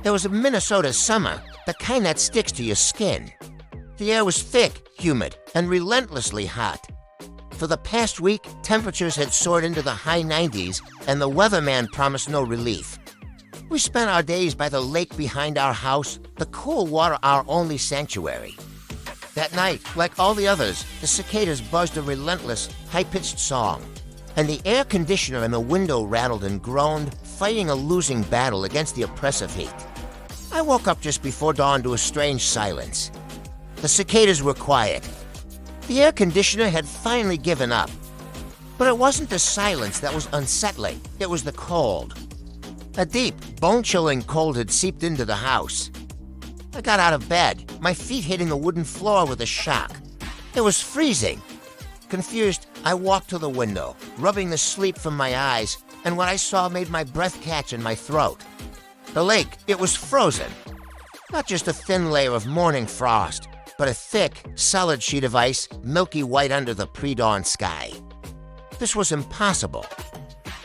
It was a Minnesota summer, the kind that sticks to your skin. The air was thick, humid, and relentlessly hot. For the past week, temperatures had soared into the high 90s, and the weatherman promised no relief. We spent our days by the lake behind our house, the cool water our only sanctuary. That night, like all the others, the cicadas buzzed a relentless, high-pitched song, and the air conditioner in the window rattled and groaned, fighting a losing battle against the oppressive heat. I woke up just before dawn to a strange silence. The cicadas were quiet. The air conditioner had finally given up. But it wasn't the silence that was unsettling, it was the cold. A deep, bone-chilling cold had seeped into the house. I got out of bed, my feet hitting the wooden floor with a shock. It was freezing. Confused, I walked to the window, rubbing the sleep from my eyes, and what I saw made my breath catch in my throat. The lake, it was frozen. Not just a thin layer of morning frost, but a thick, solid sheet of ice, milky white under the pre-dawn sky. This was impossible.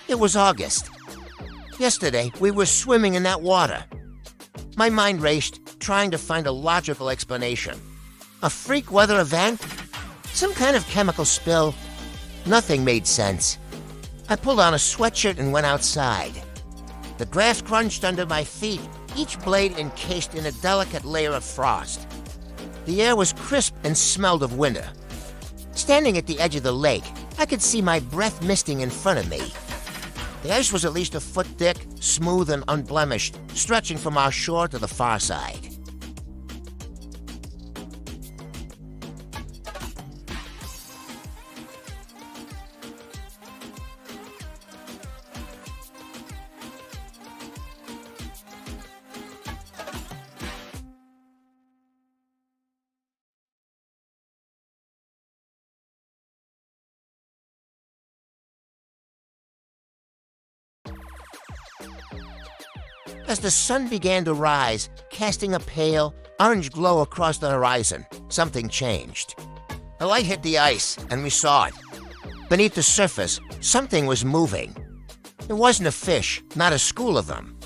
It was August. Yesterday, we were swimming in that water. My mind raced, trying to find a logical explanation. A freak weather event? Some kind of chemical spill? Nothing made sense. I pulled on a sweatshirt and went outside. The grass crunched under my feet, each blade encased in a delicate layer of frost. The air was crisp and smelled of winter. Standing at the edge of the lake, I could see my breath misting in front of me. The ice was at least a foot thick, smooth and unblemished, stretching from our shore to the far side. As the sun began to rise, casting a pale, orange glow across the horizon, something changed. The light hit the ice, and we saw it. Beneath the surface, something was moving. It wasn't a fish, not a school of them.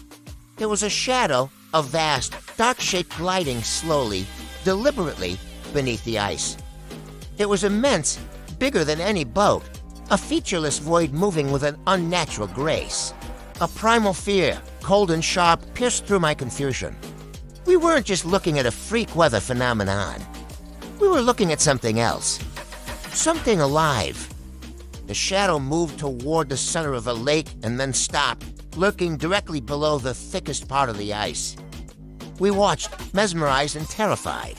It was a shadow, a vast, dark shape gliding slowly, deliberately, beneath the ice. It was immense, bigger than any boat, a featureless void moving with an unnatural grace. A primal fear, cold and sharp, pierced through my confusion. We weren't just looking at a freak weather phenomenon. We were looking at something else. Something alive. The shadow moved toward the center of the lake and then stopped, lurking directly below the thickest part of the ice. We watched, mesmerized and terrified.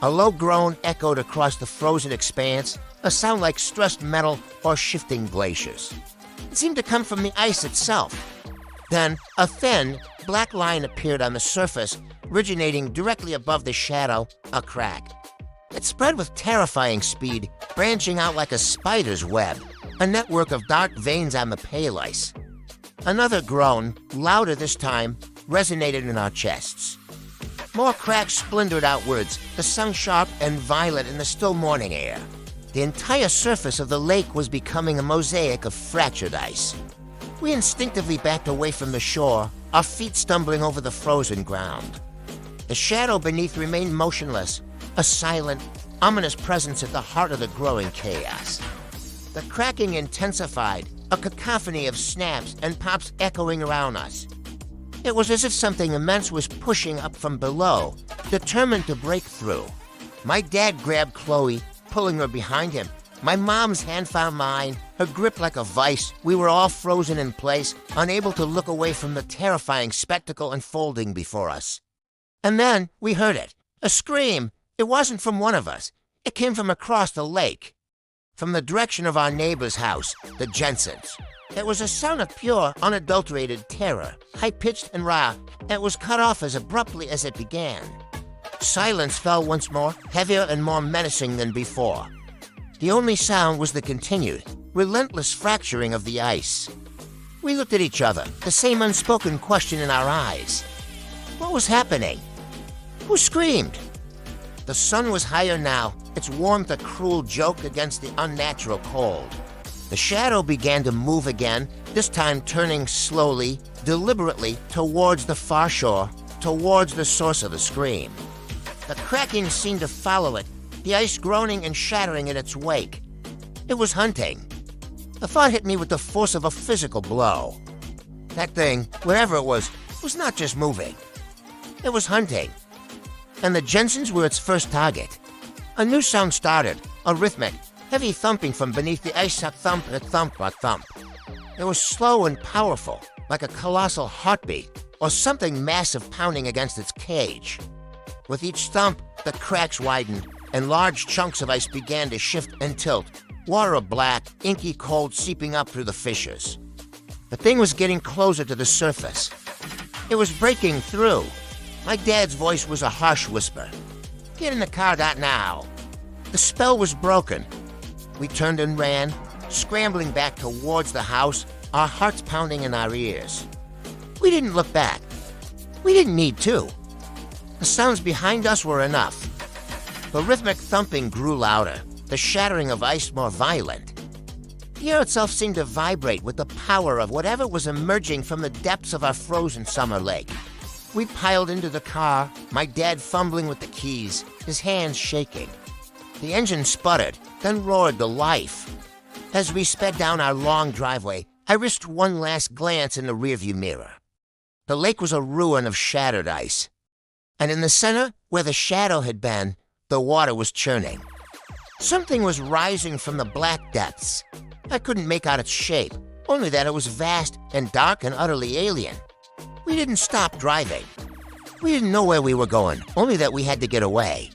A low groan echoed across the frozen expanse, a sound like stressed metal or shifting glaciers. It seemed to come from the ice itself. Then, a thin, black line appeared on the surface, originating directly above the shadow, a crack. It spread with terrifying speed, branching out like a spider's web, a network of dark veins on the pale ice. Another groan, louder this time, resonated in our chests. More cracks splintered outwards, the sun sharp and violent in the still morning air. The entire surface of the lake was becoming a mosaic of fractured ice. We instinctively backed away from the shore, our feet stumbling over the frozen ground. The shadow beneath remained motionless, a silent, ominous presence at the heart of the growing chaos. The cracking intensified, a cacophony of snaps and pops echoing around us. It was as if something immense was pushing up from below, determined to break through. My dad grabbed Chloe, pulling her behind him. My mom's hand found mine, her grip like a vice. We were all frozen in place, unable to look away from the terrifying spectacle unfolding before us. And then we heard it, a scream. It wasn't from one of us. It came from across the lake, from the direction of our neighbor's house, the Jensens. It was a sound of pure, unadulterated terror, high-pitched and raw, and it was cut off as abruptly as it began. Silence fell once more, heavier and more menacing than before. The only sound was the continued, relentless fracturing of the ice. We looked at each other, the same unspoken question in our eyes. What was happening? Who screamed? The sun was higher now, its warmth a cruel joke against the unnatural cold. The shadow began to move again, this time turning slowly, deliberately towards the far shore, towards the source of the scream. The cracking seemed to follow it, the ice groaning and shattering in its wake. It was hunting. The thought hit me with the force of a physical blow. That thing, wherever it was not just moving. It was hunting. And the Jensens were its first target. A new sound started, a rhythmic, heavy thumping from beneath the ice. Thump, a thump, a thump. It was slow and powerful, like a colossal heartbeat, or something massive pounding against its cage. With each thump, the cracks widened, and large chunks of ice began to shift and tilt, water of black, inky cold seeping up through the fissures. The thing was getting closer to the surface. It was breaking through. My dad's voice was a harsh whisper. "Get in the car now." The spell was broken. We turned and ran, scrambling back towards the house, our hearts pounding in our ears. We didn't look back. We didn't need to. The sounds behind us were enough. The rhythmic thumping grew louder, the shattering of ice more violent. The air itself seemed to vibrate with the power of whatever was emerging from the depths of our frozen summer lake. We piled into the car, my dad fumbling with the keys, his hands shaking. The engine sputtered, then roared to life. As we sped down our long driveway, I risked one last glance in the rearview mirror. The lake was a ruin of shattered ice. And in the center, where the shadow had been, the water was churning. Something was rising from the black depths. I couldn't make out its shape, only that it was vast and dark and utterly alien. We didn't stop driving. We didn't know where we were going, only that we had to get away.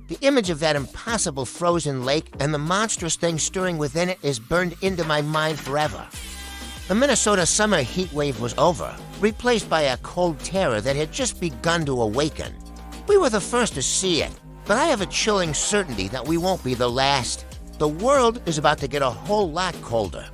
The image of that impossible frozen lake and the monstrous thing stirring within it is burned into my mind forever. The Minnesota summer heat wave was over, replaced by a cold terror that had just begun to awaken. We were the first to see it, but I have a chilling certainty that we won't be the last. The world is about to get a whole lot colder.